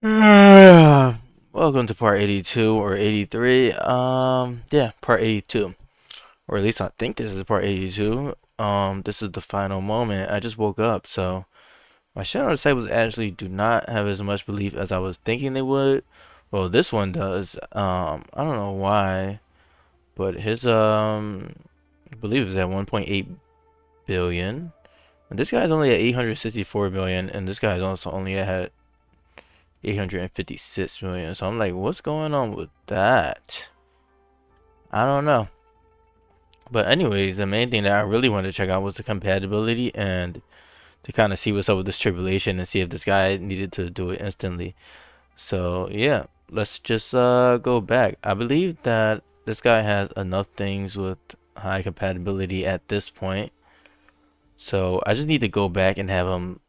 Welcome to part 82 or 83. Yeah, part 82. Or at least I think this is part 82. This is the final moment. I just woke up, so my shadow disciples actually do not have as much belief as I was thinking they would. Well, this one does. I don't know why, but his belief is at 1.8 billion. And this guy's only at 864 million, and this guy's also only at 856 million. So I'm like, what's going on with that? I don't know. But anyways, the main thing that I really wanted to check out was the compatibility and to kind of see what's up with this tribulation and see if this guy needed to do it instantly. So yeah, let's just go back. I believe that this guy has enough things with high compatibility at this point. So I just need to go back and have him.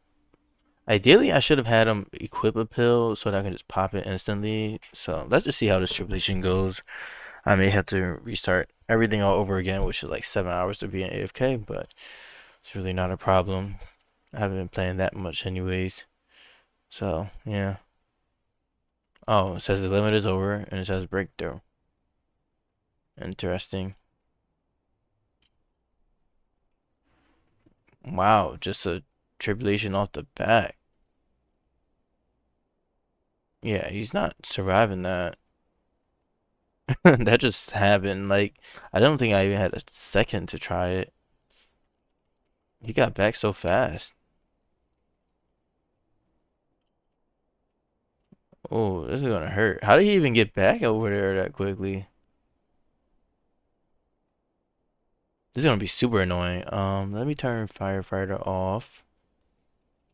Ideally, I should have had him equip a pill so that I can just pop it instantly. So let's just see how this tribulation goes. I may have to restart everything all over again, which is like 7 hours to be in AFK, but it's really not a problem. I haven't been playing that much anyways. So, yeah. Oh, it says the limit is over, and it says breakthrough. Interesting. Wow, just a tribulation off the bat. Yeah, he's not surviving that. That just happened. Like, I don't think I even had a second to try it. He got back so fast. Oh, this is gonna hurt. How did he even get back over there that quickly? This is gonna be super annoying. Let me turn firefighter off.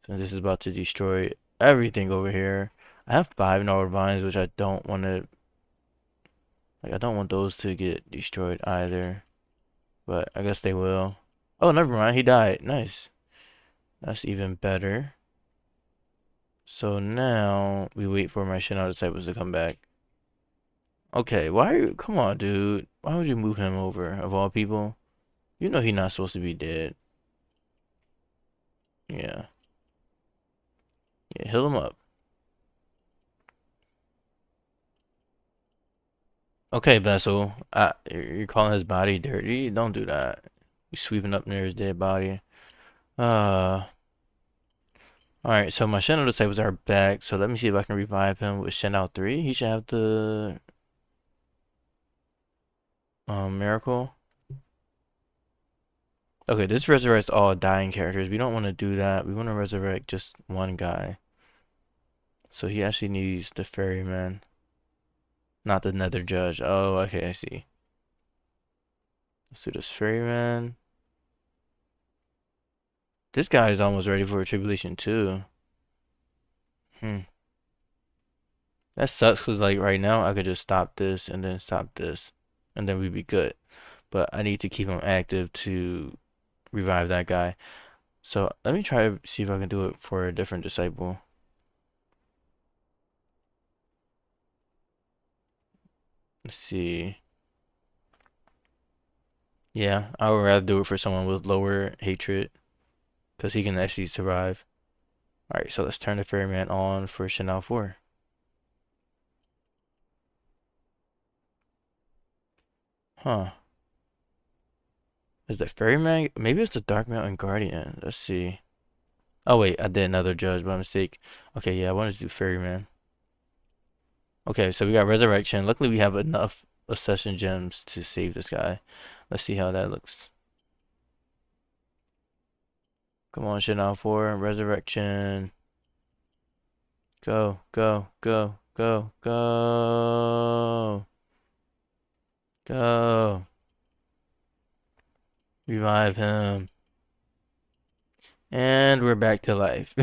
Since this is about to destroy everything over here. I have 5 vines, which I don't want to. Like, I don't want those to get destroyed either. But I guess they will. Oh, never mind. He died. Nice. That's even better. So now we wait for my Shendao disciples to come back. Okay, why are you? Come on, dude. Why would you move him over of all people? You know he's not supposed to be dead. Yeah. Yeah, heal him up. Okay, Vessel. You're calling his body dirty? Don't do that. You sweeping up near his dead body. Uh, alright, so my Shendao disciples are back. So let me see if I can revive him with Shendao 3. He should have the miracle. Okay, this resurrects all dying characters. We don't want to do that. We want to resurrect just one guy. So he actually needs the ferryman, not the nether judge. Oh, okay, I see. Let's do this ferryman. This guy is almost ready for a tribulation too. Hmm. That sucks because like right now I could just stop this and then stop this and then we'd be good. But I need to keep him active to revive that guy. So let me try to see if I can do it for a different disciple. Let's see. Yeah, I would rather do it for someone with lower hatred because he can actually survive. Alright, so let's turn the ferryman on for Chanel 4. Huh. Is the ferryman? Maybe it's the Dark Mountain Guardian. Let's see. Oh wait, I did another judge by mistake. Okay, yeah, I wanted to do ferryman. Okay, so we got resurrection. Luckily, we have enough accession gems to save this guy. Let's see how that looks. Come on, Chanel 4, resurrection. Go, go, go, go, go, go. Revive him. And we're back to life.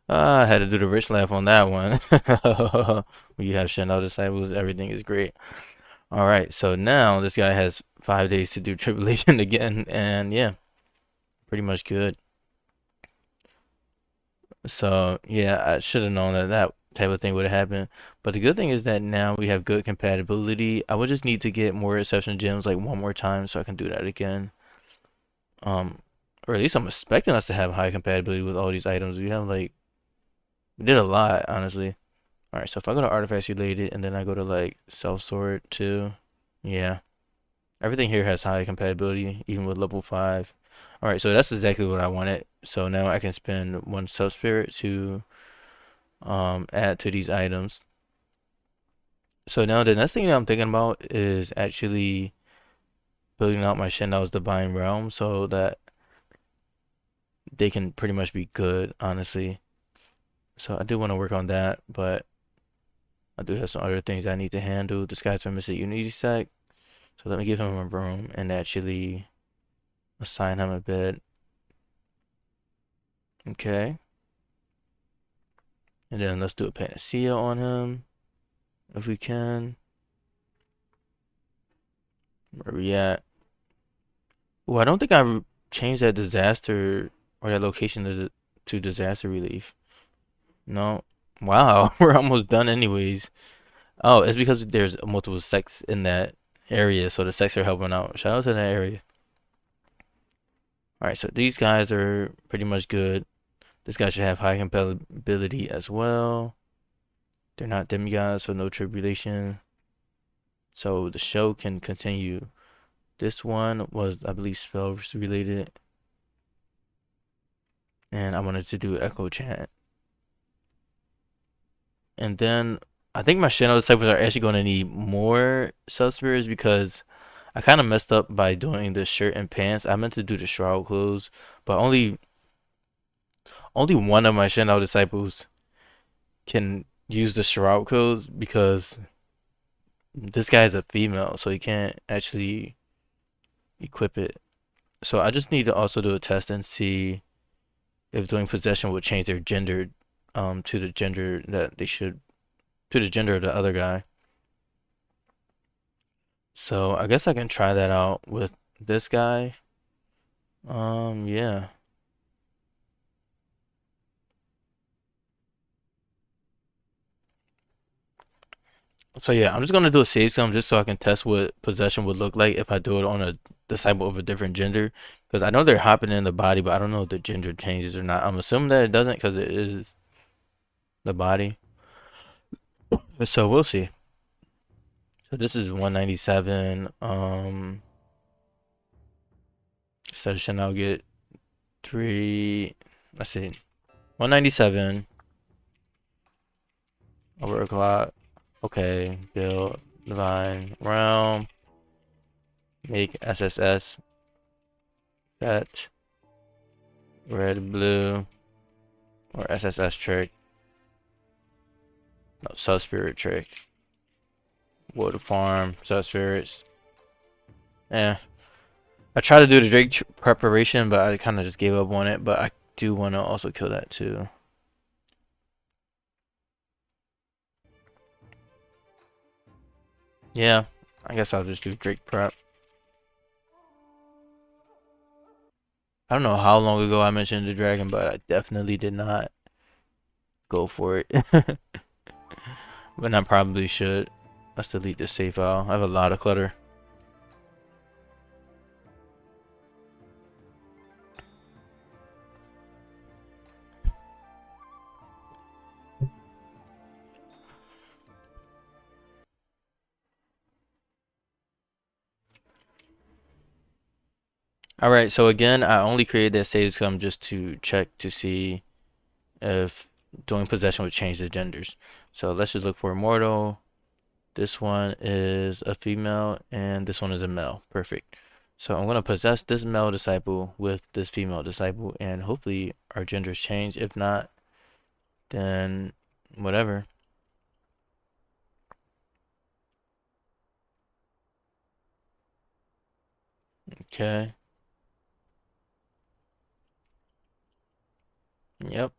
I had to do the rich laugh on that one. When you have Shendao disciples, everything is great. All right, so now this guy has 5 days to do tribulation again, and yeah, pretty much good. So yeah, I should have known that that type of thing would have happened. But the good thing is that now we have good compatibility. I would just need to get more exception gems like one more time so I can do that again. Um, or at least I'm expecting us to have high compatibility with all these items. We have like We did a lot, honestly. All right, so if I go to artifacts related and then I go to like self sort too, yeah, everything here has high compatibility, even with level 5. All right, so that's exactly what I wanted. So now I can spend one sub spirit to add to these items. So now the next thing that I'm thinking about is actually building out my Shendao's Divine Realm so that they can pretty much be good, honestly. So I do want to work on that, but I do have some other things I need to handle. This guy's from Mr. Unity Sect, so let me give him a room and actually assign him a bed. Okay. And then let's do a Panacea on him, if we can. Where we at? Oh, I don't think I changed that disaster or that location to disaster relief. No. Wow, we're almost done anyways. Oh, it's because there's multiple sects in that area, so the sects are helping out. Shout out to that area. Alright, so these guys are pretty much good. This guy should have high compatibility as well. They're not demigods, so no tribulation. So the show can continue. This one was, I believe, spell related. And I wanted to do Echo Chant. And then I think my Shadow Disciples are actually going to need more sub-spirits because I kind of messed up by doing the shirt and pants. I meant to do the shroud clothes, but only one of my Shendao disciples can use the shroud clothes because this guy is a female, so he can't actually equip it. So I just need to also do a test and see if doing possession would change their gender to the gender that they should to the gender of the other guy. So I guess I can try that out with this guy. Yeah. So yeah, I'm just gonna do a save sum just so I can test what possession would look like if I do it on a disciple of a different gender. Because I know they're hopping in the body, but I don't know if the gender changes or not. I'm assuming that it doesn't because it is the body. So we'll see. So this is 197. So should now get three. Let's see, 197 over a clock. Okay, build divine realm. Make SSS set red blue or SSS trick. No, sub spirit trick. Wood farm sub spirits. Yeah, I tried to do the Drake preparation, but I kind of just gave up on it. But I do want to also kill that too. Yeah, I guess I'll just do Drake prep. I don't know how long ago I mentioned the dragon, but I definitely did not go for it. But I probably should. Let's delete this save file. I have a lot of clutter. Alright, so again, I only created that save scum just to check to see if doing possession would change the genders. So let's just look for immortal. This one is a female and this one is a male. Perfect. So I'm going to possess this male disciple with this female disciple and hopefully our genders change. If not, then whatever. Okay. Yep.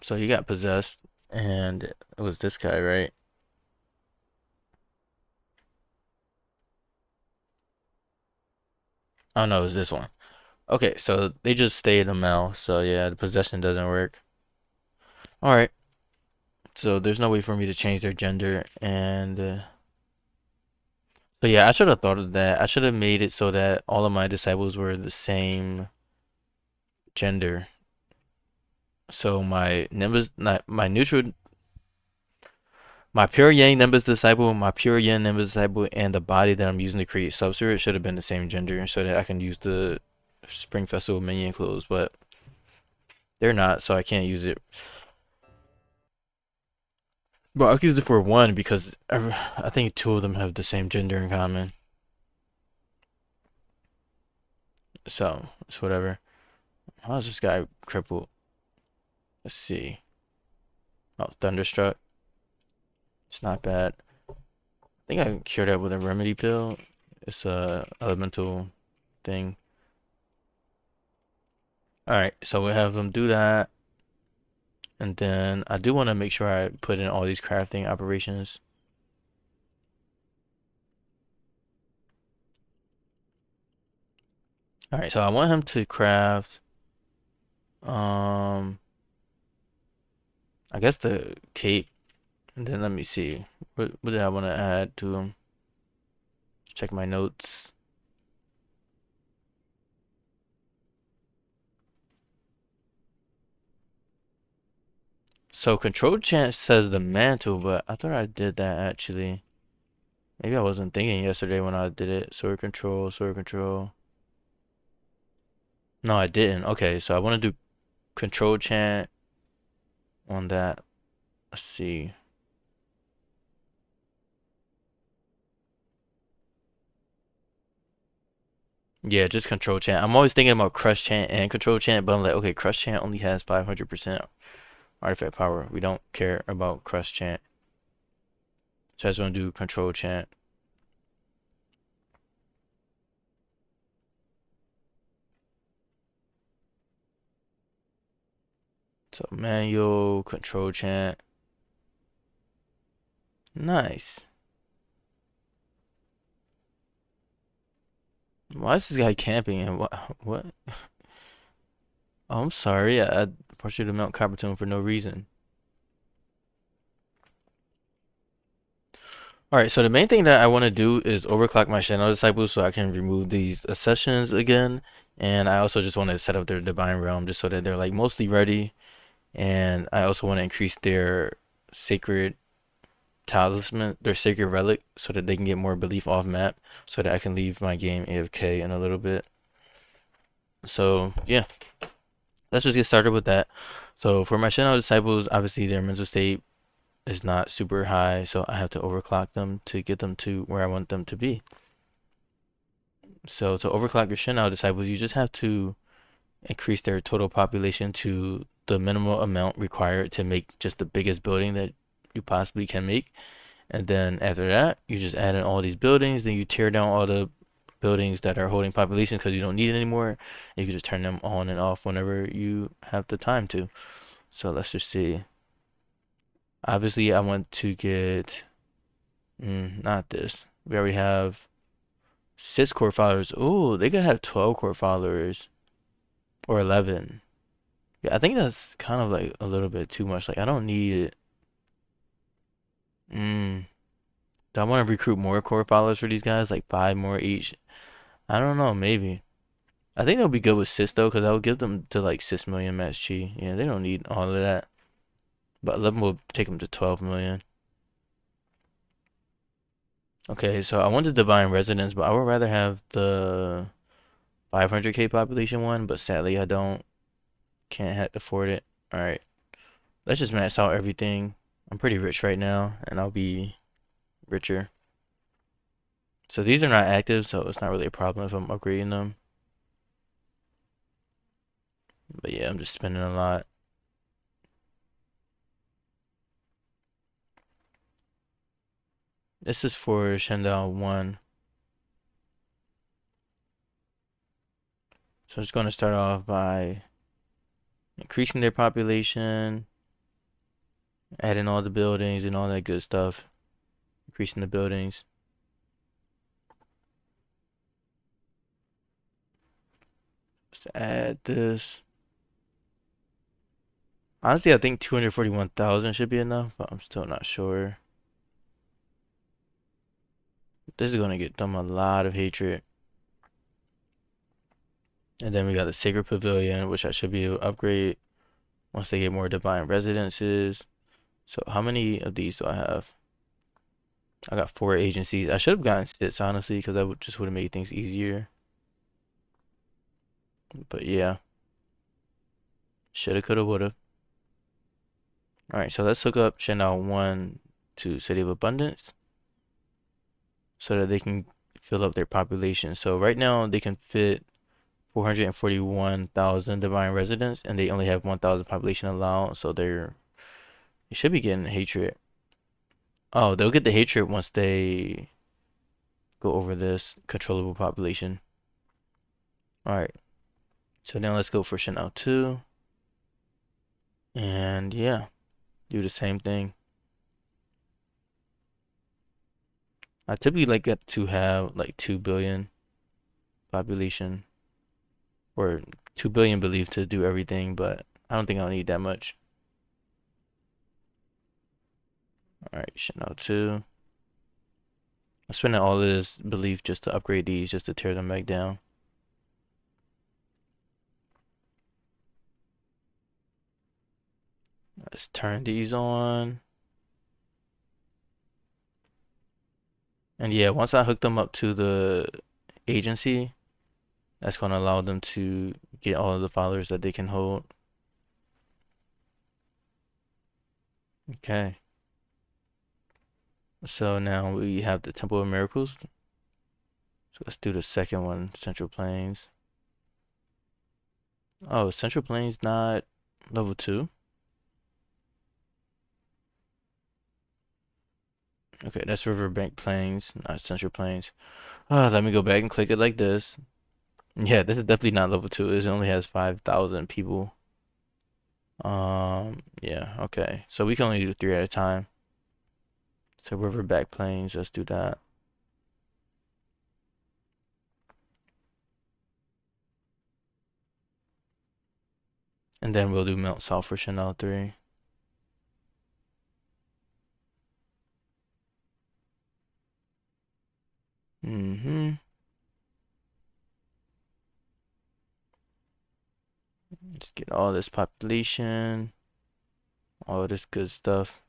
So he got possessed and it was this guy, right? Oh no, it was this one. Okay, so they just stayed a male. So yeah, the possession doesn't work. All right. So there's no way for me to change their gender and so yeah, I should have thought of that. I should have made it so that all of my disciples were the same gender. So my Nimbus, not my neutral, my pure Yang Nimbus disciple, my pure Yin Nimbus disciple, and the body that I'm using to create Subspirit should have been the same gender, so that I can use the Spring Festival minion clothes, but they're not, so I can't use it. But I can use it for one because I think two of them have the same gender in common. So it's whatever. How's this guy crippled? Let's see. Oh, Thunderstruck. It's not bad. I think I can cure that with a remedy pill. It's a elemental thing. Alright, so we have them do that. And then I do want to make sure I put in all these crafting operations. Alright, so I want him to craft I guess the cape. And then let me see. What did I want to add to him? Check my notes. So control chant says the mantle, but I thought I did that actually. Maybe I wasn't thinking yesterday when I did it. Sword control, sword control. No, I didn't. Okay, so I want to do control chant on that. Let's see. Yeah, just control chant. I'm always thinking about crush chant and control chant, but I'm like, okay, crush chant only has 500% artifact power. We don't care about crush chant. So I just want to do control chant. So manual control chant. Nice. Why is this guy camping and what? Oh, I'm sorry. I pushed you to Mount Coppertone for no reason. Alright, so the main thing that I want to do is overclock my Shendao disciples so I can remove these accessions again. And I also just want to set up their Divine Realm just so that they're like mostly ready. And I also want to increase their sacred talisman, their sacred relic, so that they can get more belief off map, so that I can leave my game AFK in a little bit. So yeah, let's just get started with that. So for my Shendao disciples, obviously their mental state is not super high, so I have to overclock them to get them to where I want them to be. So to overclock your Shendao disciples, you just have to increase their total population to the minimal amount required to make just the biggest building that you possibly can make. And then after that, you just add in all these buildings, then you tear down all the buildings that are holding populations because you don't need it anymore. And you can just turn them on and off whenever you have the time to. So let's just see. Obviously, I want to get not this. We already have 6 core followers. Oh, they could have 12 core followers or 11. Yeah, I think that's kind of like a little bit too much. Like I don't need it. Mm. Do I want to recruit more core followers for these guys? Like 5 more each? I don't know, maybe. I think they'll be good with Sis though, because I'll give them to like 6 million match chi. Yeah, they don't need all of that. But 11 will take them to 12 million. Okay, so I want the Divine Residence, but I would rather have the 500k population one, but sadly I don't. Can't afford it. Alright, let's just max out everything. I'm pretty rich right now, and I'll be richer. So these are not active, so it's not really a problem if I'm upgrading them. But yeah, I'm just spending a lot. This is for Shendao 1. So I'm just going to start off by increasing their population, adding all the buildings and all that good stuff. Increasing the buildings. Just add this. Honestly, I think 241,000 should be enough, but I'm still not sure. This is going to get them a lot of hatred. And then we got the Sacred Pavilion, which I should be able to upgrade. once they get more divine residences. So how many of these do I have? I got 4 agencies. I should have gotten 6 honestly, because that would have made things easier. But yeah, shoulda, coulda, woulda. All right, so let's hook up Shendao 1 to City of Abundance so that they can fill up their population. So right now they can fit 441,000 divine residents, and they only have 1,000 population allowed. So they should be getting hatred. Oh, they'll get the hatred once they go over this controllable population. All right, so now let's go for Shendao 2, and yeah, do the same thing. I typically like it to have like 2 billion population, or 2 billion believed to do everything, but I don't think I'll need that much. All right, Shendao 2. I'm spending all of this belief just to upgrade these, just to tear them back down. Let's turn these on. And yeah, once I hook them up to the agency, that's going to allow them to get all of the followers that they can hold. Okay. So now we have the Temple of Miracles. So let's do the second one, Central Plains. Oh, Central Plains not level 2. Okay, that's Riverbank Plains, not Central Plains. Let me go back and click it like this. Yeah, this is definitely not level 2. It only has 5,000 people. Yeah, okay. So we can only do 3 at a time. So Riverback Plains, let's do that. And then we'll do Mount South for Chanel 3. Mm-hmm. Let's get all this population, all this good stuff.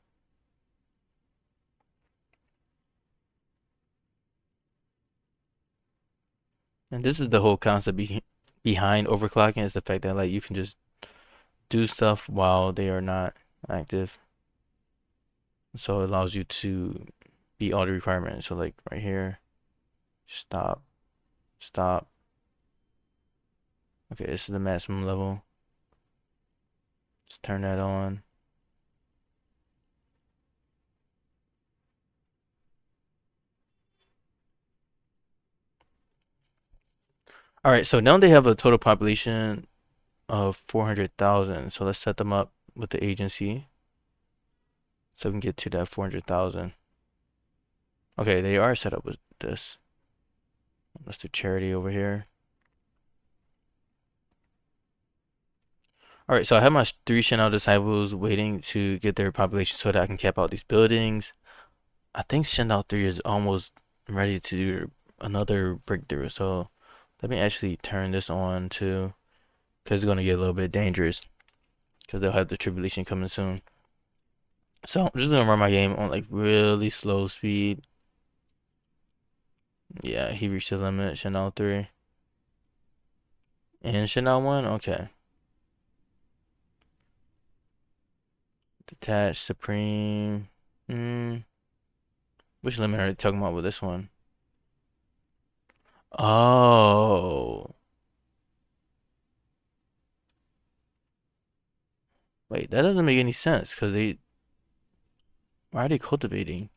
And this is the whole concept behind overclocking, is the fact that like you can just do stuff while they are not active. So it allows you to beat all the requirements. So like right here, stop, stop. Okay, this is the maximum level. Let's turn that on. All right, so now they have a total population of 400,000. So let's set them up with the agency so we can get to that 400,000. Okay, they are set up with this. Let's do charity over here. All right, so I have my 3 Shendao disciples waiting to get their population so that I can cap out these buildings. I think Shendao 3 is almost ready to do another breakthrough. So let me actually turn this on too, because it's going to get a little bit dangerous because they'll have the tribulation coming soon. So I'm just going to run my game on like really slow speed. Yeah, he reached the limit, Shendao 3. And Shendao 1, okay. Detached, Supreme. Which limit are you talking about with this one? Oh. Wait, that doesn't make any sense because why are they cultivating?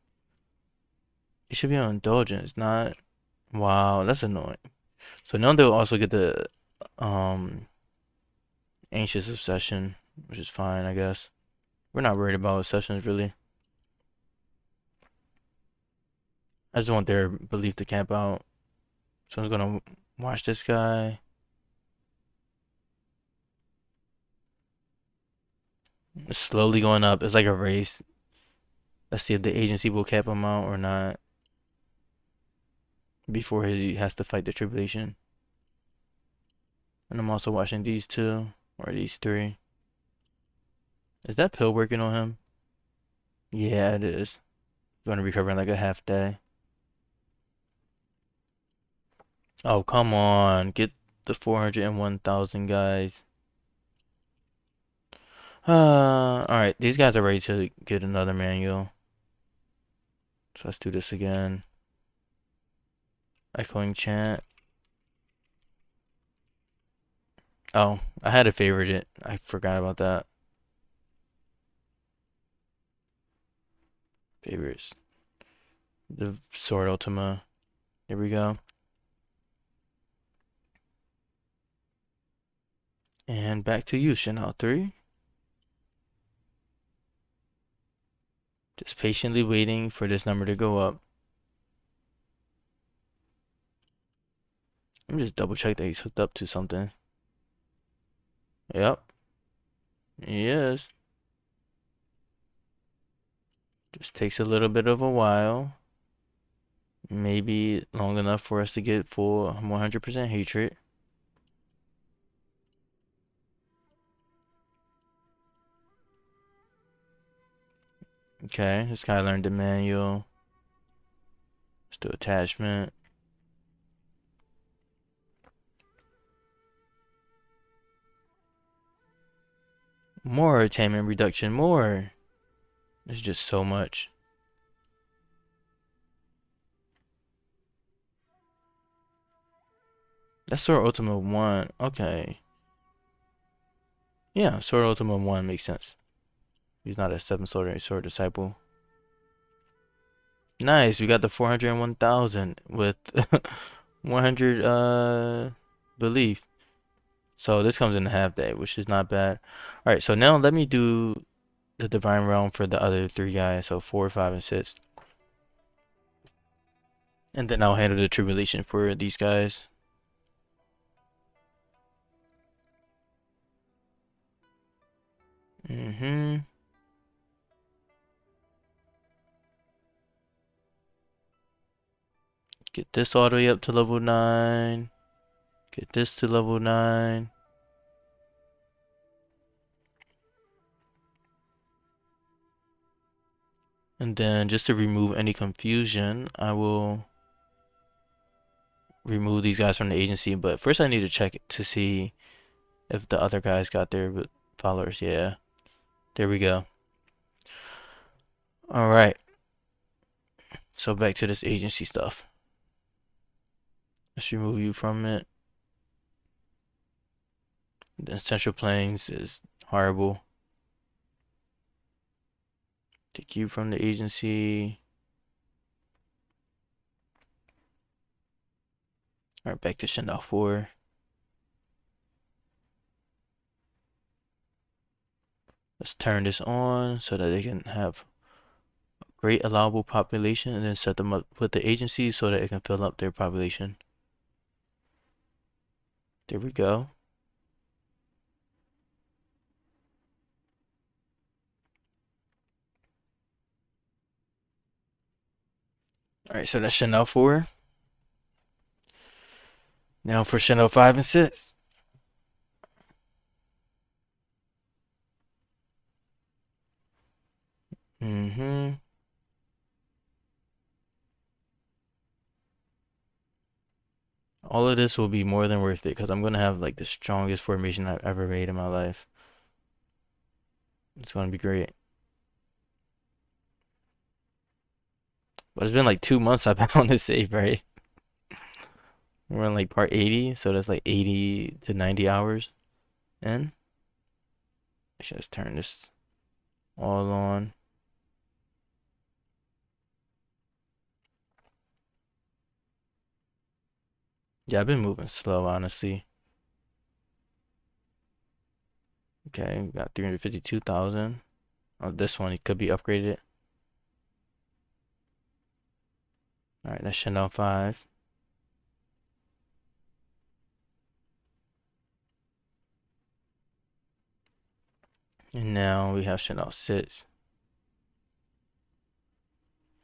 It should be on indulgence, not. Wow, that's annoying. So now they'll also get the um anxious obsession, which is fine, I guess. We're not worried about obsessions really. I just want their belief to camp out. So I'm gonna watch this guy. It's slowly going up. It's like a race. Let's see if the agency will cap him out or not before he has to fight the tribulation. And I'm also watching these 2 or these 3. Is that pill working on him? Yeah, it is. Going to recover in like a half day. Oh, come on. Get the 401,000 guys. Alright. These guys are ready to get another manual. So let's do this again. Echoing chant. Oh, I had to favorite it. I forgot about that. Favorites. The Sword Ultima. Here we go. And back to you, Shendao 3. Just patiently waiting for this number to go up. Let me just double check that he's hooked up to something. Yep. He is. Just takes a little bit of a while. Maybe long enough for us to get full 100% hatred. Okay, this guy learned the manual. Let's do attachment. More attainment reduction, more. There's just so much. That's Sword Ultima 1. Okay. Yeah, Sword Ultima 1 makes sense. He's not a 7 sword disciple. Nice, we got the 401,000 with 100 belief. So this comes in a half day, which is not bad. Alright, so now let me do the Divine Realm for the other 3 guys. So 4, 5, and 6. And then I'll handle the Tribulation for these guys. Get this all the way up to level 9. Get this to level 9. And then just to remove any confusion, I will remove these guys from the agency. But first I need to check to see if the other guys got their followers. Yeah. There we go. Alright. So back to this agency stuff. Let's remove you from it. The Central Plains is horrible. Take you from the agency. Alright, back to Shendao 4. Let's turn this on so that they can have a great allowable population and then set them up with the agency so that it can fill up their population. There we go. Alright, so that's Shendao 4. Now for Shendao 5 and 6. All of this will be more than worth it because I'm gonna have like the strongest formation I've ever made in my life. It's gonna be great. But it's been like 2 months I've been on this save, right? We're on like part 80, so that's like 80 to 90 hours in. I should just turn this all on. Yeah, I've been moving slow, honestly. Okay, we got 352,000. Oh, this one, it could be upgraded. Alright, that's Shendao 5. And now we have Shendao 6.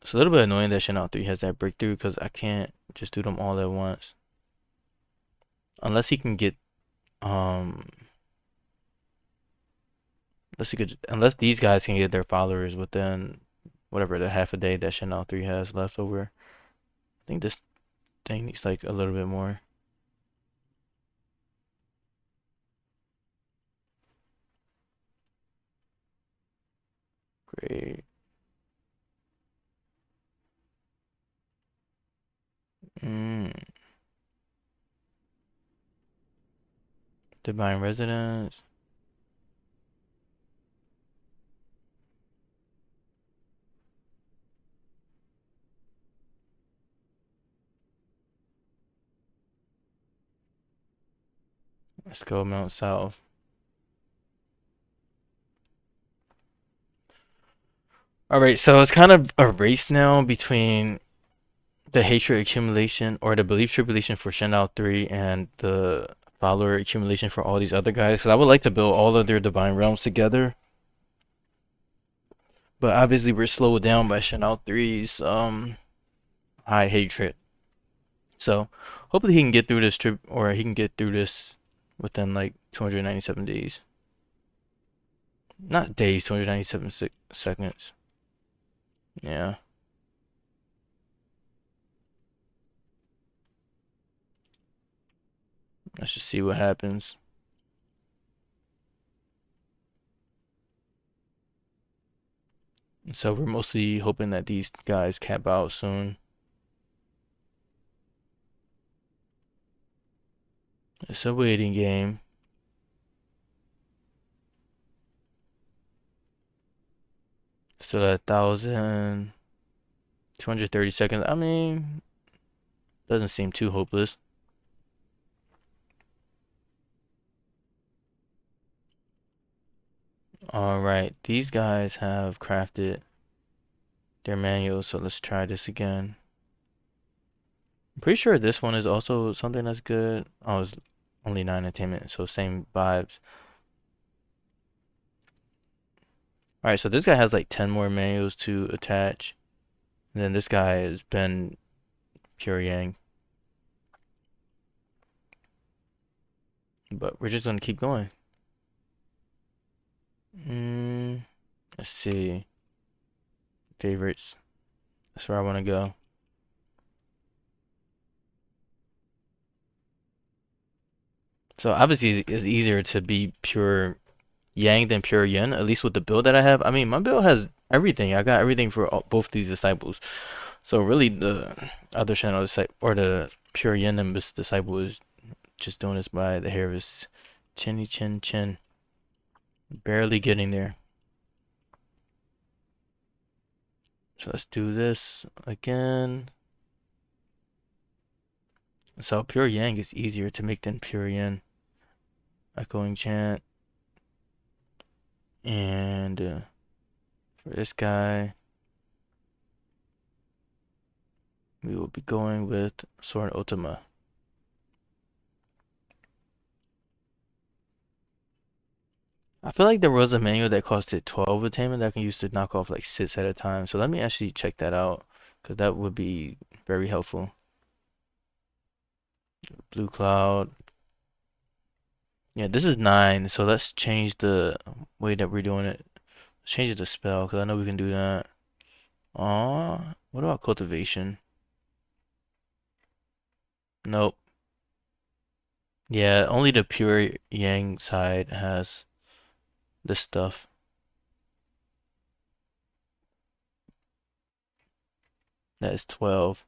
It's a little bit annoying that Shendao 3 has that breakthrough because I can't just do them all at once. Unless he can get Unless these guys can get their followers within whatever the half a day that Shendao 3 has left over. I think this thing needs like a little bit more. Great. Mm. Divine Residence. Let's go Mount South. All right, so it's kind of a race now between the hatred accumulation or the belief tribulation for Shendao 3 and the follower accumulation for all these other guys. Because I would like to build all of their divine realms together. But obviously we're slowed down by Shendao 3's high hatred. So hopefully he can get through this trip, or he can get through this within like 297 days. Not days, 297 seconds. Yeah. Let's just see what happens. And so we're mostly hoping that these guys cap out soon. It's a waiting game. Still at 1,230 seconds. I mean, doesn't seem too hopeless. Alright, these guys have crafted their manuals, so let's try this again. I'm pretty sure this one is also something that's good. Oh, it's only 9 attainment, so same vibes. Alright, so this guy has like 10 more manuals to attach. And then this guy has been pure yang. But we're just gonna keep going. Let's see. Favorites. That's where I want to go. So obviously it's easier to be pure yang than pure yin, at least with the build that I have. I mean, my build has everything. I got everything for both these disciples. So really the other channel disciple, or the pure yin nimbus disciple, is just doing this by the hair of his chinny chin chin. Barely getting there. So let's do this again. So pure yang is easier to make than pure yin. Echoing chant. And for this guy, we will be going with Sword Ultima. I feel like there was a manual that costed 12 attainment that I can use to knock off like 6 at a time. So let me actually check that out, because that would be very helpful. Blue Cloud. Yeah, this is 9, so let's change the way that we're doing it. Let's change it to spell, because I know we can do that. What about cultivation? Nope. Yeah, only the pure yang side has this stuff. That is 12.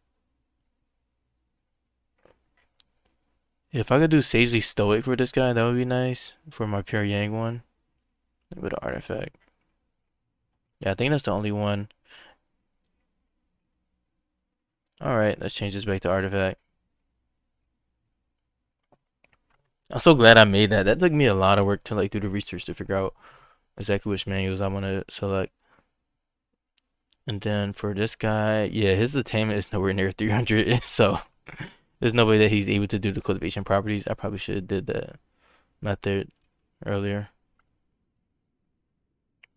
If I could do Sagely Stoic for this guy, that would be nice. For my pure yang one. A bit of artifact. Yeah, I think that's the only one. Alright, let's change this back to artifact. I'm so glad I made that. That took me a lot of work to like do the research to figure out exactly which manuals I want to select. And then for this guy, yeah, his attainment is nowhere near 300, so there's no way that he's able to do the cultivation properties. I probably should have did that method earlier.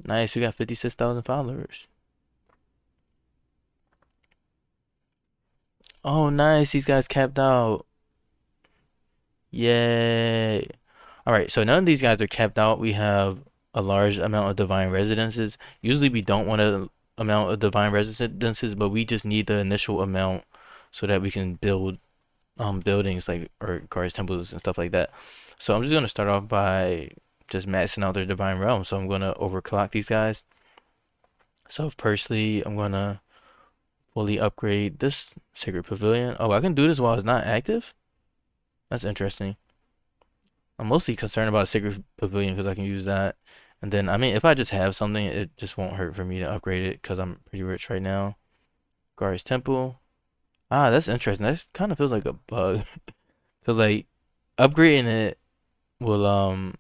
Nice, we got 56,000 followers. Oh, nice, these guys capped out. Yay. Alright, so none of these guys are capped out. We have a large amount of divine residences. Usually we don't want a amount of divine residences, but we just need the initial amount so that we can build buildings like or guards temples and stuff like that. So I'm just gonna start off by just maxing out their divine realm. So I'm gonna overclock these guys. So firstly, I'm gonna fully upgrade this sacred pavilion. Oh, I can do this while it's not active? That's interesting. I'm mostly concerned about sacred pavilion because I can use that. And then, I mean, if I just have something, it just won't hurt for me to upgrade it because I'm pretty rich right now. Guards Temple. Ah, that's interesting. That kind of feels like a bug. Because, like, upgrading it will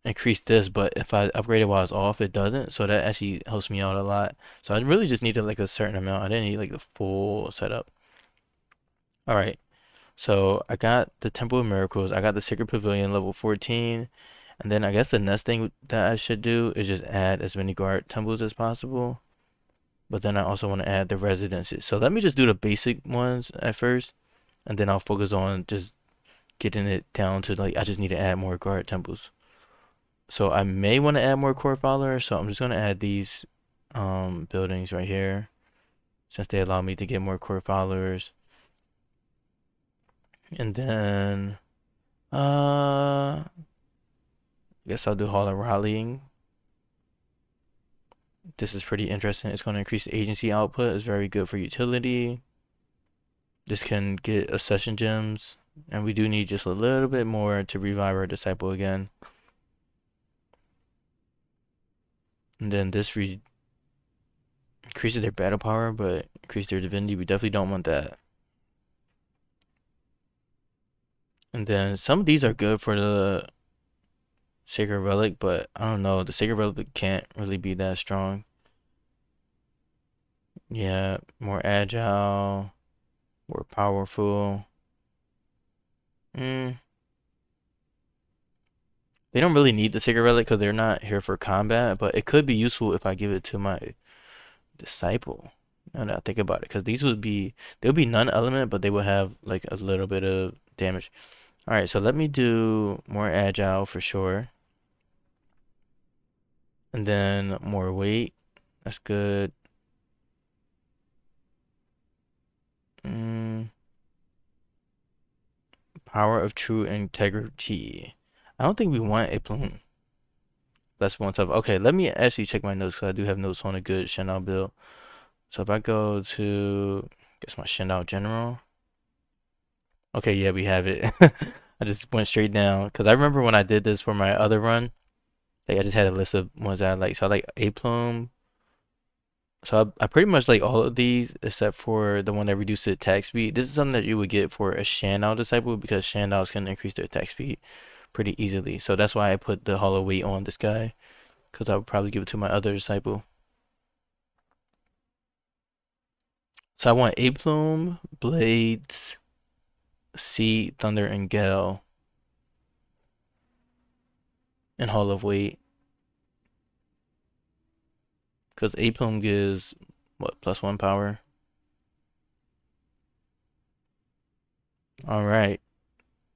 increase this, but if I upgrade it while it's off, it doesn't. So that actually helps me out a lot. So I really just needed like a certain amount. I didn't need like the full setup. All right. So I got the Temple of Miracles. I got the Sacred Pavilion level 14. And then I guess the next thing that I should do is just add as many guard temples as possible. But then I also want to add the residences. So let me just do the basic ones at first. And then I'll focus on just getting it down to like I just need to add more guard temples. So I may want to add more core followers. So I'm just going to add these buildings right here. Since they allow me to get more core followers. And then I guess I'll do Hall of Rallying. This is pretty interesting. It's going to increase the agency output. It's very good for utility. This can get accession gems. And we do need just a little bit more to revive our disciple again. And then this increases their battle power, but increase their divinity. We definitely don't want that. And then some of these are good for the Sacred Relic, but I don't know. The Sacred Relic can't really be that strong. Yeah, more agile, more powerful. Mm, they don't really need the Sacred Relic because they're not here for combat, but it could be useful if I give it to my disciple. Now that I think about it, because they would be non-element, but they would have like a little bit of damage. All right, so let me do more agile for sure, and then more weight. That's good. Mm, power of true integrity. I don't think we want a plume. That's one type. Okay, let me actually check my notes because I do have notes on a good Shendao build. So if I go to, I guess my Shendao general. Okay, yeah, we have it. I just went straight down because I remember when I did this for my other run, like I just had a list of ones that I like. So I like a plume. So I pretty much like all of these except for the one that reduces attack speed. This is something that you would get for a Shandao disciple because Shandaos can increase their attack speed pretty easily. So that's why I put the hollow weight on this guy because I would probably give it to my other disciple. So I want a plume, blades, sea, thunder, and gale, and hollow weight because a plume gives what +1 power. All right.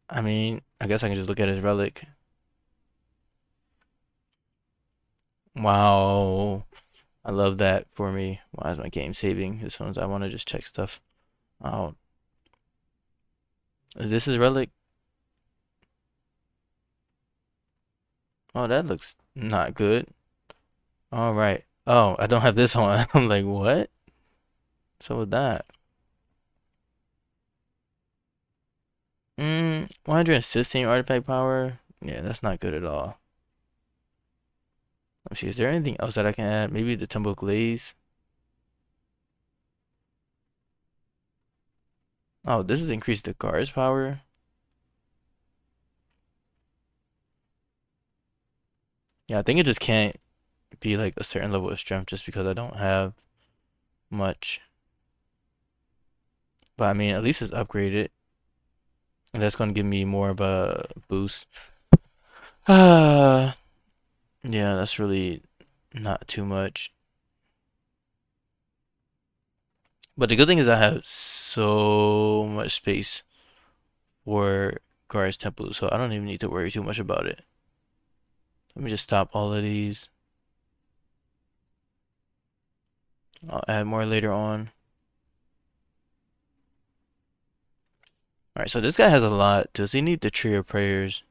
I mean, I guess I can just look at his relic. Wow. I love that for me. Why is my game saving? As soon as I want to just check stuff out. Is this his relic? Oh, that looks not good. All right. Oh, I don't have this on. I'm like, what? So with that. 116 artifact power. Yeah, that's not good at all. Let me see. Is there anything else that I can add? Maybe the Temple Glaze. Oh, this has increased the guard's power. Yeah, I think it just can't be like a certain level of strength just because I don't have much. But I mean, at least it's upgraded. And that's going to give me more of a boost. Ah, yeah, that's really not too much. But the good thing is I have so much space for Guard's Temple, so I don't even need to worry too much about it. Let me just stop all of these. I'll add more later on. Alright, so this guy has a lot. Does he need the Tree of Prayers?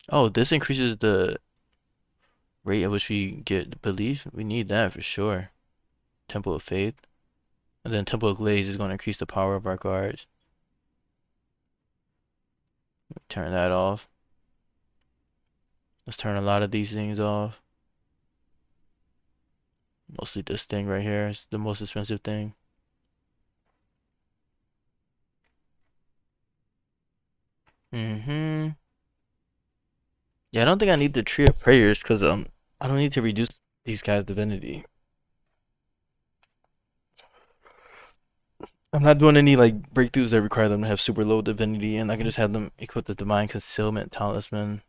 Oh, this increases the rate at which we get belief. We need that for sure. Temple of Faith. And then Temple of Glaze is going to increase the power of our guards. Turn that off. Let's turn a lot of these things off. Mostly this thing right here is the most expensive thing. Mm-hmm. Yeah, I don't think I need the Tree of Prayers because I don't need to reduce these guys' divinity. I'm not doing any like breakthroughs that require them to have super low divinity, and I can just have them equip the Divine Concealment Talisman.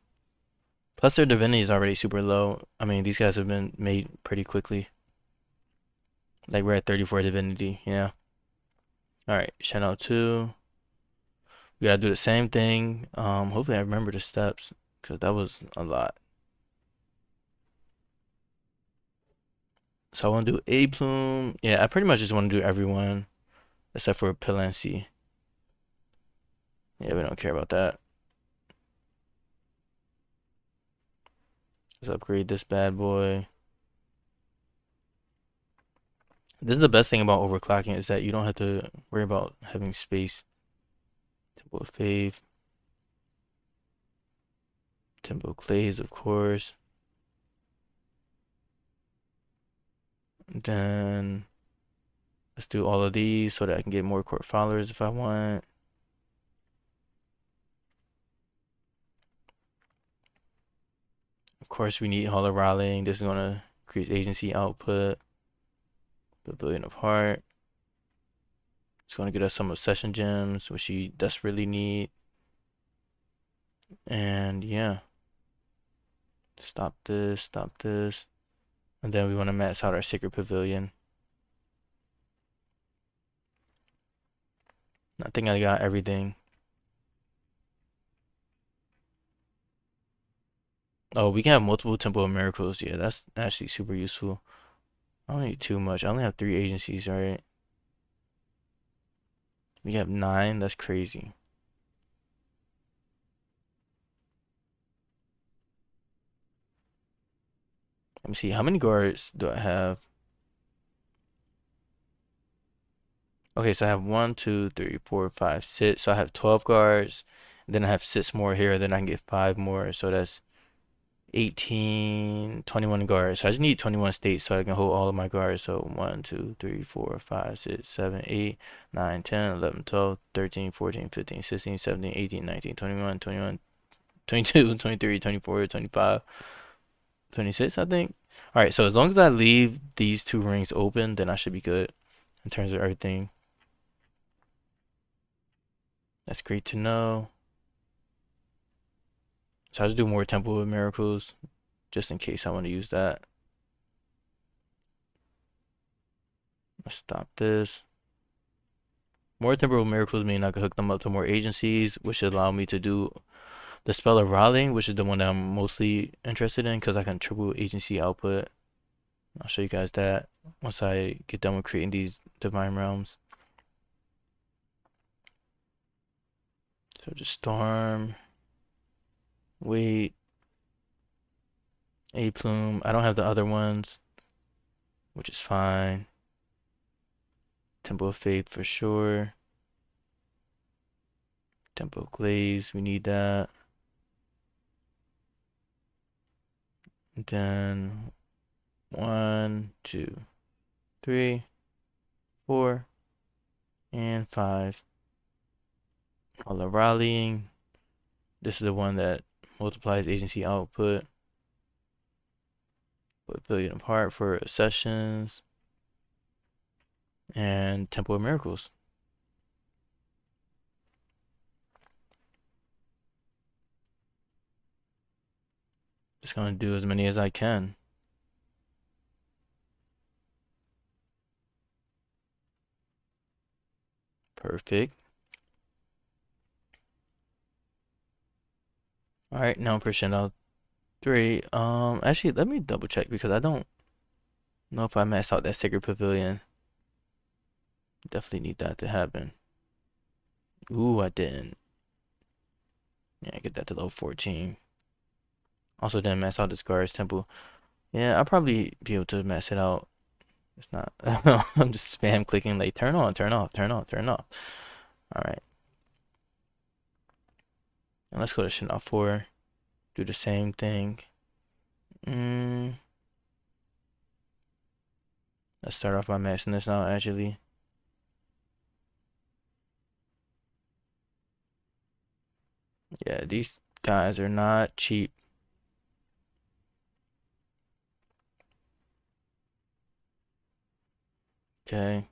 Plus their divinity is already super low. I mean, these guys have been made pretty quickly. Like we're at 34 divinity, yeah. Alright, Shendao 2. We gotta do the same thing. Hopefully I remember the steps, because that was a lot. So I want to do A Plume. Yeah, I pretty much just want to do everyone except for Pilancy. Yeah, we don't care about that. Let's upgrade this bad boy. This is the best thing about overclocking is that you don't have to worry about having space. Temple of Faith. Temple of Clays, of course. Then let's do all of these so that I can get more court followers if I want. Of course, we need Hall of Rallying. This is gonna increase agency output. Pavilion of Heart. It's gonna get us some obsession gems, which we desperately need. And yeah, stop this, stop this. And then we want to max out our Sacred Pavilion. I think I got everything. Oh, we can have multiple Temple of Miracles. Yeah, that's actually super useful. I don't need too much. I only have 3 agencies, right? We have 9. That's crazy. Let me see. How many guards do I have? Okay, so I have 1, 2, 3, 4, 5, 6. So I have 12 guards. And then I have 6 more here. Then I can get 5 more. So that's 18, 21 guards. So I just need 21 states so I can hold all of my guards. So 1, 2, 3, 4, 5, 6, 7, 8, 9, 10, 11, 12, 13, 14, 15, 16, 17, 18, 19, 21, 21, 22, 23, 24, 25, 26, I think. All right, so as long as I leave these 2 rings open, then I should be good in terms of everything. That's great to know. So I'll just do more Temple of Miracles just in case I want to use that. Let's stop this. More Temporal Miracles mean I can hook them up to more agencies, which should allow me to do the spell of Rallying, which is the one that I'm mostly interested in because I can triple agency output. I'll show you guys that once I get done with creating these Divine Realms. So just Storm, wait, A Plume. I don't have the other ones, which is fine. Temple of Faith for sure. Temple of Glaze, we need that. And then 1, 2, 3, 4, and 5. All the rallying. This is the one that multiplies agency output. Pavilion apart for sessions. And Temple of Miracles. Just gonna do as many as I can. Perfect. Alright, now for Shendao 3. Actually, let me double check because I don't know if I maxed out that Sacred Pavilion. Definitely need that to happen. Ooh, I didn't. Yeah, get that to level 14. Also didn't max out this Guards Temple. Yeah, I'll probably be able to max it out. It's not. I'm just spam clicking like turn on, turn off, turn on, turn off. Alright. And let's go to Shendao 4. Do the same thing. Let's start off by maxing this out actually. Yeah, these guys are not cheap. Okay.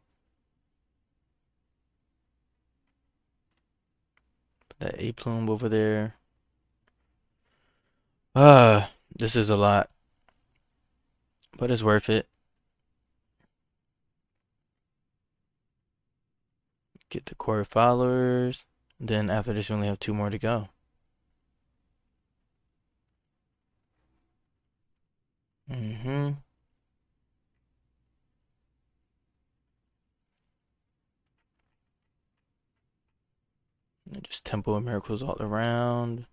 Put that A plume over there. This is a lot, but it's worth it. Get the core followers. Then after this, we only have 2 more to go. Mm-hmm. And just Temple of Miracles all around.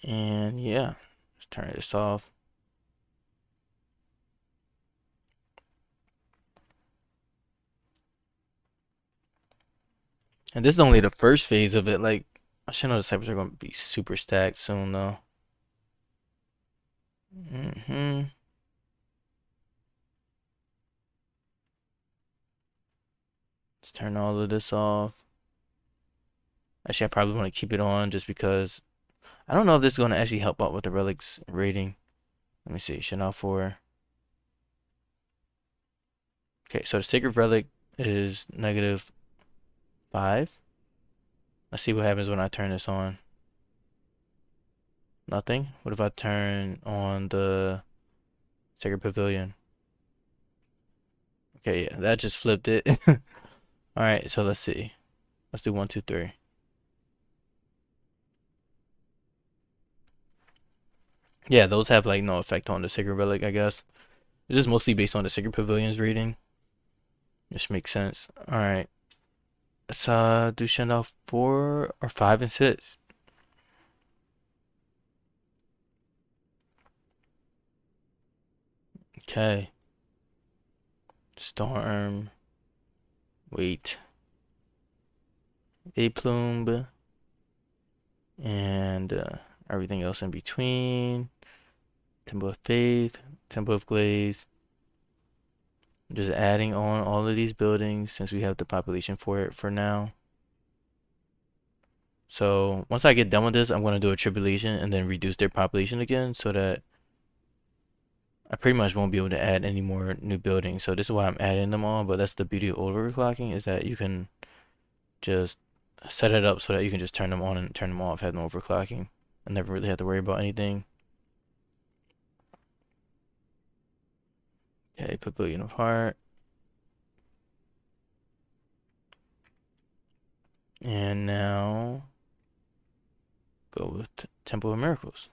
And yeah, let's turn this off. And this is only the first phase of it. Like, I should know the disciples are going to be super stacked soon, though. Mm-hmm. Let's turn all of this off. Actually, I probably want to keep it on just because I don't know if this is going to actually help out with the relics rating. Let me see. Shendao 4. Okay, so the Sacred Relic is -5. Let's see what happens when I turn this on. Nothing. What if I turn on the Sacred Pavilion? Okay, yeah, that just flipped it. Alright, so let's see. Let's do 1, 2, 3. Yeah, those have like no effect on the Sacred Relic, I guess. It's just mostly based on the Sacred Pavilion's rating. Which makes sense. Alright. Let's do Shendao 4 or 5 and 6. Okay. Storm. Wait. A plume. And everything else in between. Temple of Faith. Temple of Glaze. Just adding on all of these buildings since we have the population for it for now. So once I get done with this, I'm going to do a tribulation and then reduce their population again so that I pretty much won't be able to add any more new buildings. So this is why I'm adding them all, but that's the beauty of overclocking is that you can just set it up so that you can just turn them on and turn them off, have no overclocking, and never really have to worry about anything. Okay, Pavilion of Heart. And now go with Temple of Miracles.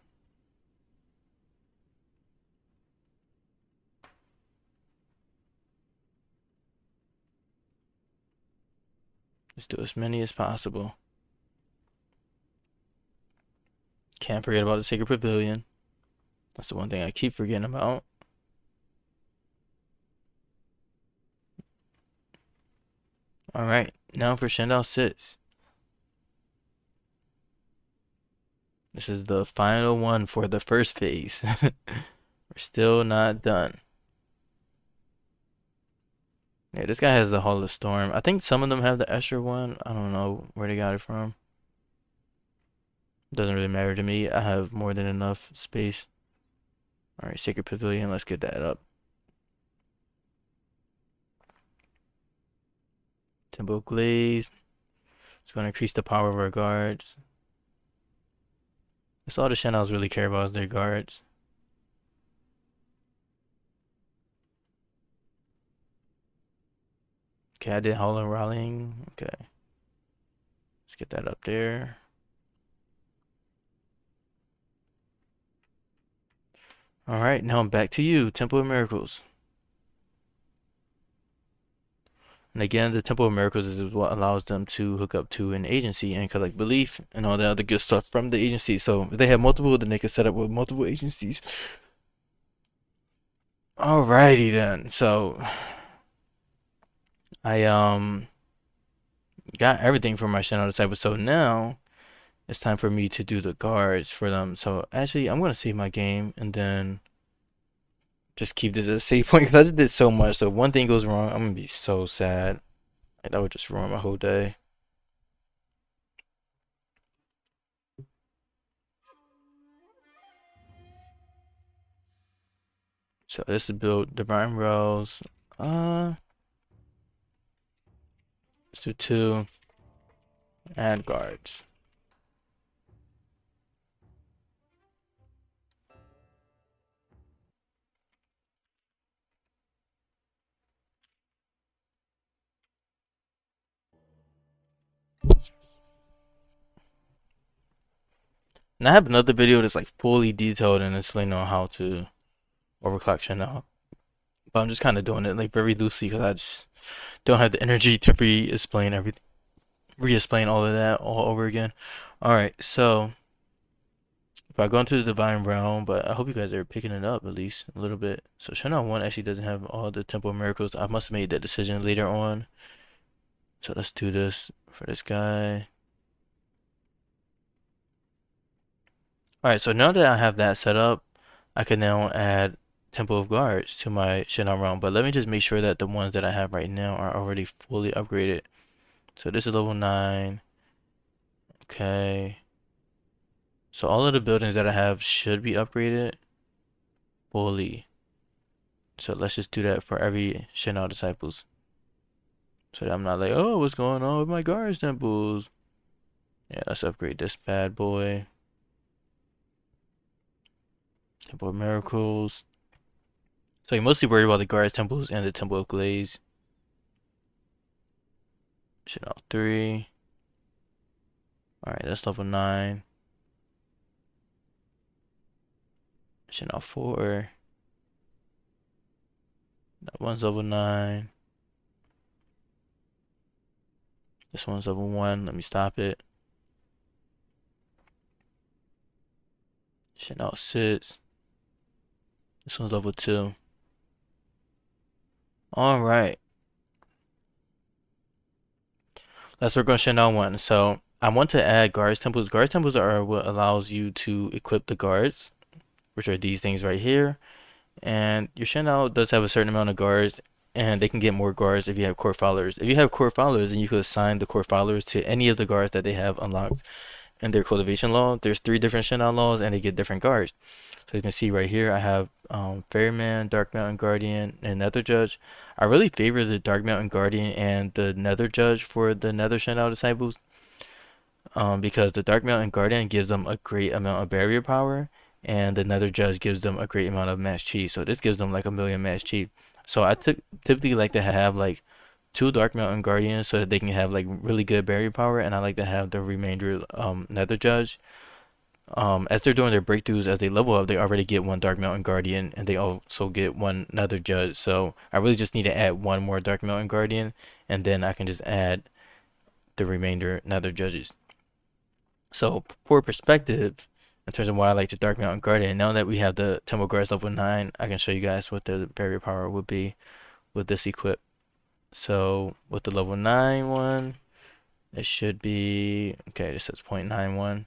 Just do as many as possible. Can't forget about the Sacred Pavilion. That's the one thing I keep forgetting about. Alright, now for Shendao 6. This is the final one for the first phase. We're still not done. Yeah, this guy has the Hall of Storm. I think some of them have the Escher one. I don't know where they got it from. Doesn't really matter to me. I have more than enough space. Alright, Sacred Pavilion. Let's get that up. Temple Glaze. It's going to increase the power of our guards. That's all the Shendaos really care about is their guards. Okay, I did Hollow Rallying. Okay. Let's get that up there. Alright, now I'm back to you, Temple of Miracles. And again, the Temple of Miracles is what allows them to hook up to an agency and collect belief and all the other good stuff from the agency. So if they have multiple, then they can set up with multiple agencies. Alrighty then. So I got everything for my Shendao disciple. So now it's time for me to do the guards for them. So actually, I'm gonna save my game and then just keep this as a save point because I did this so much. So if one thing goes wrong, I'm gonna be so sad. Like, that would just ruin my whole day. So this is build Divine Rose. Let's do 2. Add guards. And I have another video that's like fully detailed and explaining on how to overclock Shendao. But I'm just kind of doing it like very loosely because I just don't have the energy to re-explain everything, re-explain all of that all over again. Alright, so if I go into the Divine Realm, but I hope you guys are picking it up at least a little bit. So Shendao 1 actually doesn't have all the Temple of Miracles. I must have made that decision later on. So let's do this for this guy. Alright, so now that I have that set up, I can now add Temple of Guards to my Shendao realm. But let me just make sure that the ones that I have right now are already fully upgraded. So this is level 9. Okay. So all of the buildings that I have should be upgraded fully. So let's just do that for every Shendao disciples. So that I'm not like, oh, what's going on with my guards temples? Yeah, let's upgrade this bad boy. Temple of Miracles. So you're mostly worried about the guards temples and the Temple of Glaze. Shendao 3. Alright, that's level 9. Shendao 4. That one's level 9. This one's level 1. Let me stop it. Shendao 6. This one's level 2. Alright. Let's work on Shendao 1. So I want to add guards temples. Guards temples are what allows you to equip the guards, which are these things right here. And your Shendao does have a certain amount of guards, and they can get more guards if you have core followers. If you have core followers, then you could assign the core followers to any of the guards that they have unlocked in their cultivation law. There's 3 different Shendao laws, and they get different guards. So you can see right here, I have Ferryman, Dark Mountain Guardian, and Nether Judge. I really favor the Dark Mountain Guardian and the Nether Judge for the Nether Shendao disciples, because the Dark Mountain Guardian gives them a great amount of barrier power, and the Nether Judge gives them a great amount of max chi. So this gives them like a million max chi. So I typically like to have like 2 Dark Mountain Guardians so that they can have like really good barrier power, and I like to have the remainder Nether Judge. As they're doing their breakthroughs, as they level up, they already get 1 Dark Mountain Guardian, and they also get 1 Nether Judge. So I really just need to add 1 more Dark Mountain Guardian, and then I can just add the remainder Nether Judges. So for perspective, in terms of why I like the Dark Mountain Guardian, now that we have the Temple Guards level 9, I can show you guys what the barrier power would be with this equip. So with the level 9 one, it should be, okay, this says 0.91.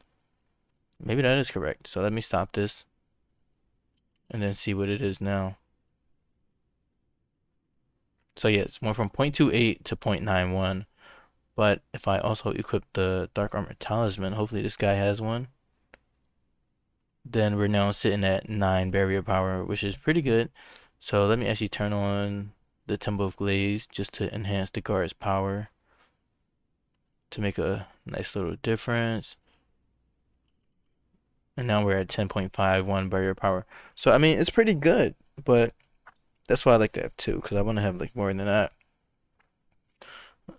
Maybe that is correct. So let me stop this and then see what it is now. So yeah, it's went from 0.28 to 0.91. But if I also equip the Dark Armor Talisman, hopefully this guy has one, then we're now sitting at 9 barrier power, which is pretty good. So let me actually turn on the Temple of Glaze just to enhance the guard's power to make a nice little difference. And now we're at 10.51 barrier power. So I mean, it's pretty good, but that's why I like to have 2, because I want to have like more than that.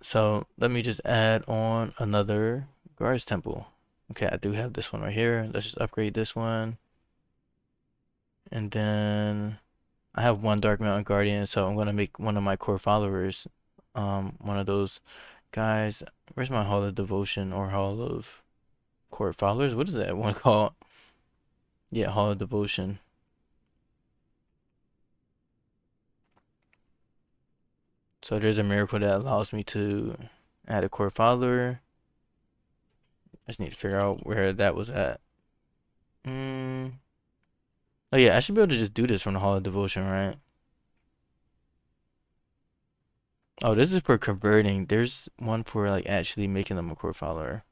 So let me just add on another guards temple. Okay, I do have this one right here. Let's just upgrade this one. And then I have one Dark Mountain Guardian, so I'm gonna make one of my core followers, one of those guys. Where's my Hall of Devotion or Hall of Core Followers? What is that one called? Yeah, Hall of Devotion. So there's a miracle that allows me to add a core follower. I just need to figure out where that was at. Mm. Oh yeah, I should be able to just do this from the Hall of Devotion, right? Oh, this is for converting. There's one for like actually making them a core follower.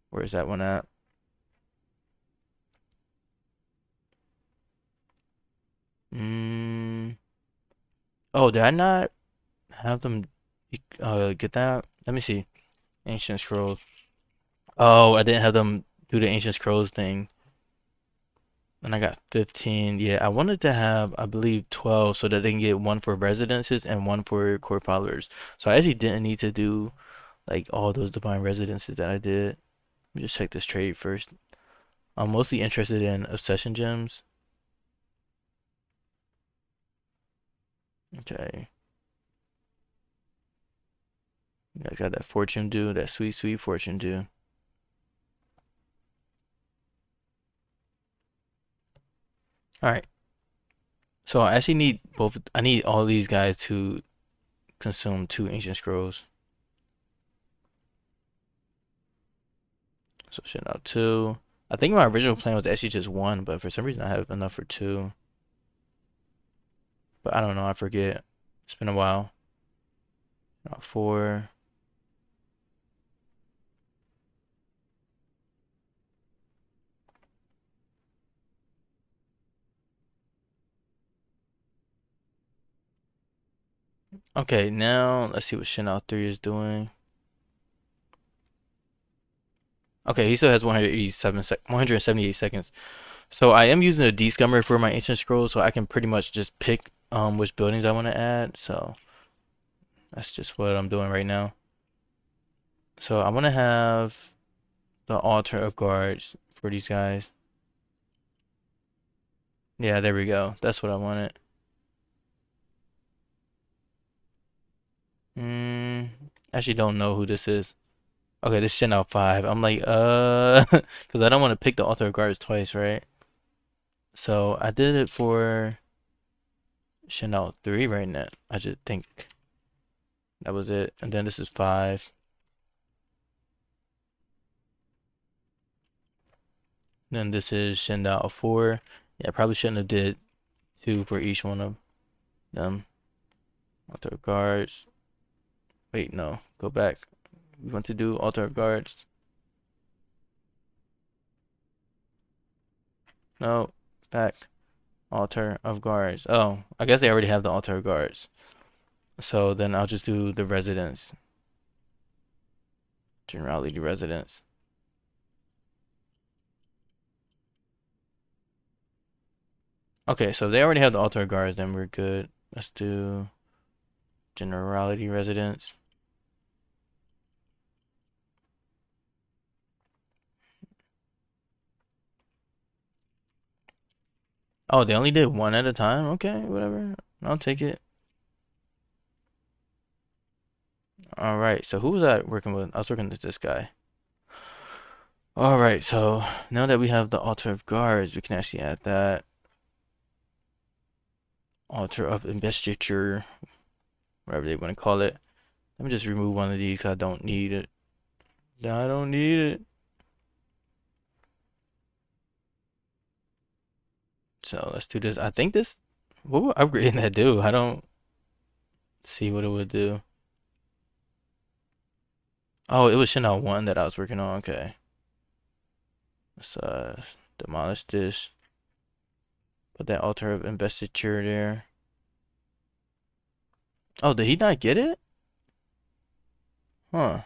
Where is that one at? Mm. Oh, did I not have them get that? Let me see. Ancient Scrolls. Oh, I didn't have them do the Ancient Scrolls thing. And I got 15. Yeah, I wanted to have, I believe, 12 so that they can get one for residences and one for core followers. So I actually didn't need to do like all those divine residences that I did. Let me just check this trade first. I'm mostly interested in obsession gems. Okay. I got that fortune dew, that sweet, sweet fortune dew. All right. So I actually need both. I need all these guys to consume 2 ancient scrolls. So Shendao 2. I think my original plan was actually just 1, but for some reason I have enough for 2. But I don't know. I forget. It's been a while. 4. Okay, now let's see what Shendao 3 is doing. Okay, he still has 178 seconds. So I am using a descummer for my ancient scrolls, so I can pretty much just pick which buildings I want to add. So that's just what I'm doing right now. So I want to have the altar of guards for these guys. Yeah, there we go. That's what I wanted. Mm, actually don't know who this is. Okay, this is Shendao 5. I'm like, because I don't want to pick the altar of guards twice, right? So I did it for Shendao 3 right now. I just think that was it. And then this is 5. Then this is Shendao 4. Yeah, I probably shouldn't have did 2 for each one of them. Altar of guards. Wait, no. Go back. We want to do altar of guards. No. Back. Altar of guards. Oh, I guess they already have the altar of guards. So then I'll just do the residence. Generality residence. Okay, so if they already have the altar of guards, then we're good. Let's do generality residence. Oh, they only did one at a time? Okay, whatever. I'll take it. All right, so who was I working with? I was working with this guy. All right, so now that we have the altar of guards, we can actually add that. Altar of investiture, whatever they want to call it. Let me just remove one of these because I don't need it. I don't need it. So let's do this. I think this, what would upgrading that do? I don't see what it would do. Oh, it was Shendao 1 that I was working on. Okay. Let's demolish this. Put that altar of investiture there. Oh, did he not get it? Huh.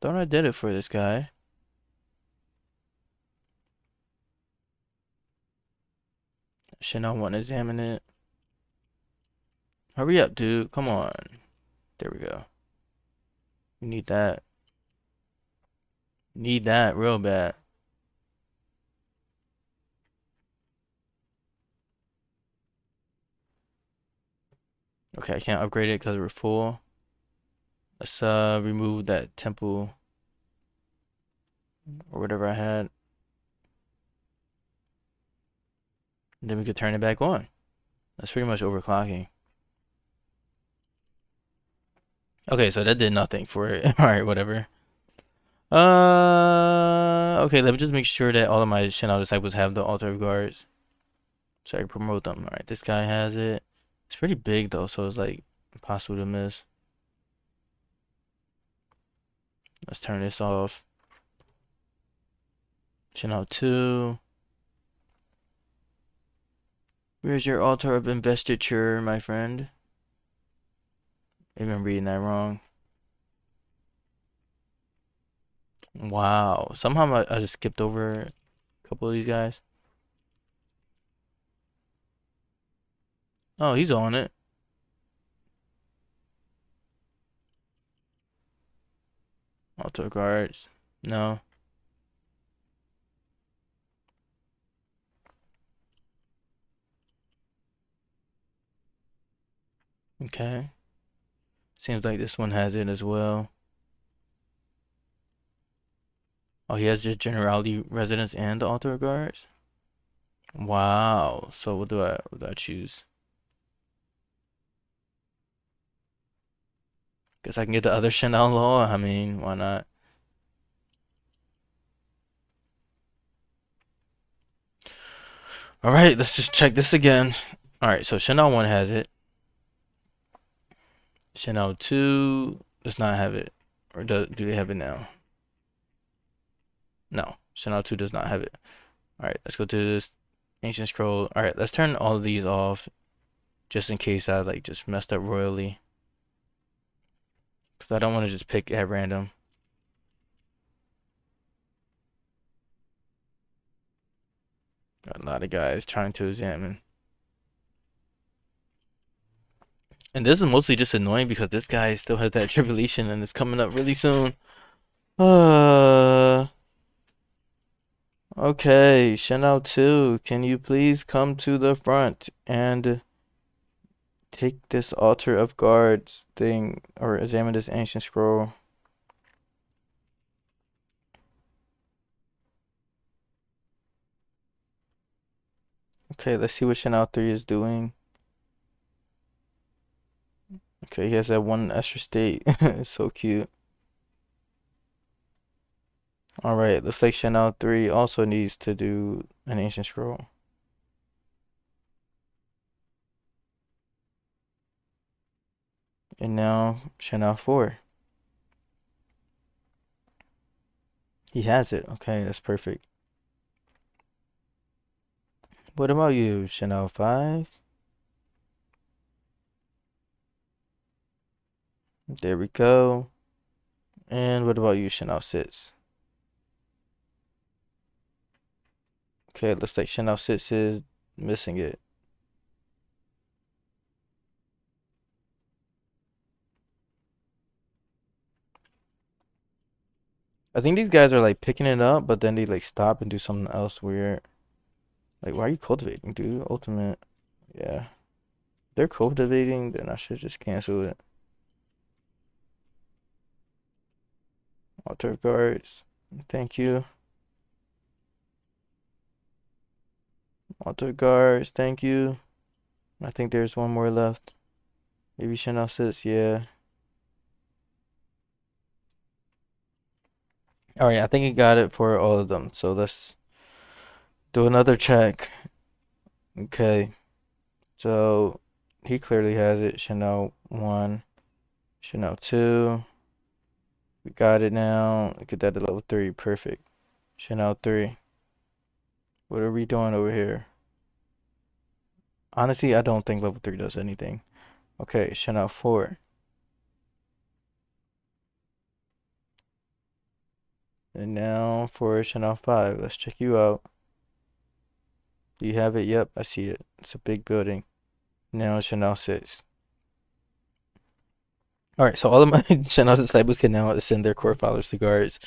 Thought I did it for this guy. Shouldn't I want to examine it? Hurry up, dude. Come on. There we go. We need that. Need that real bad. Okay, I can't upgrade it because we're full. Let's remove that temple or whatever I had. And then we could turn it back on. That's pretty much overclocking. Okay, so that did nothing for it. Alright, whatever. Okay, let me just make sure that all of my Shendao disciples have the altar of guards. So I can promote them. Alright, this guy has it. It's pretty big though, so it's like impossible to miss. Let's turn this off. Shendao 2. Where's your altar of investiture, my friend? Maybe I'm reading that wrong. Wow. Somehow I just skipped over a couple of these guys. Oh, he's on it. Altar guards. No. Okay. Seems like this one has it as well. Oh, he has the generality residence and the altar guards. Wow. So what do I choose? Guess I can get the other Shendao law. I mean, why not? All right, let's just check this again. All right, so Shendao 1 has it. Shendao 2 does not have it. Or do they have it now? No, Shendao 2 does not have it. All right, let's go to this ancient scroll. All right, let's turn all of these off just in case I like just messed up royally. Because I don't want to just pick at random. Got a lot of guys trying to examine. And this is mostly just annoying because this guy still has that tribulation and it's coming up really soon. Okay, Shendao 2, can you please come to the front and take this altar of guards thing or examine this ancient scroll? Okay, let's see what Shendao 3 is doing. Okay, he has that one extra state. It's so cute. Alright, looks like Shendao 3 also needs to do an ancient scroll. And now Shendao 4. He has it. Okay, that's perfect. What about you, Shendao 5? There we go. And what about you, Shendao 6? Okay, it looks like Shendao 6 is missing it. I think these guys are like picking it up, but then they like stop and do something else weird. Like, why are you cultivating, dude? Ultimate. Yeah. If they're cultivating, then I should just cancel it. Altar guards. Thank you. Altar guards. Thank you. I think there's one more left. Maybe Shendao 6. Yeah. Alright, I think he got it for all of them. So let's do another check. Okay. So he clearly has it. Shendao 1. Shendao 2. We got it now. Get that to level 3. Perfect. Shendao 3. What are we doing over here? Honestly, I don't think level 3 does anything. Okay, Shendao 4. And now for Shendao 5. Let's check you out. Do you have it? Yep, I see it. It's a big building. Now Shendao 6. Alright, so all of my Shendao disciples can now ascend their core followers to guards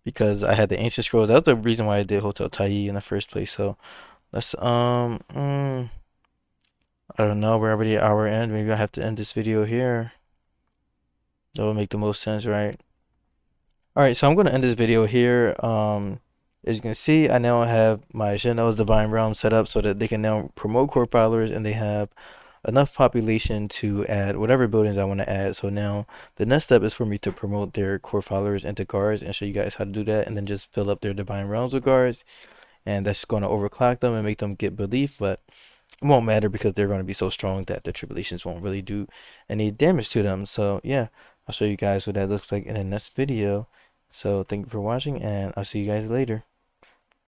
because I had the ancient scrolls. That was the reason why I did Hotel Tai in the first place. So let's I don't know, we're already at our end. Maybe I have to end this video here. That would make the most sense, right? Alright, so I'm gonna end this video here. As you can see, I now have my Shendao's Divine Realm set up so that they can now promote core followers and they have enough population to add whatever buildings I want to add. So now the next step is for me to promote their core followers into guards and show you guys how to do that, and then just fill up their Divine Realms with guards. And that's going to overclock them and make them get belief, but it won't matter because they're going to be so strong that the tribulations won't really do any damage to them. So yeah, I'll show you guys what that looks like in the next video. So thank you for watching, and I'll see you guys later.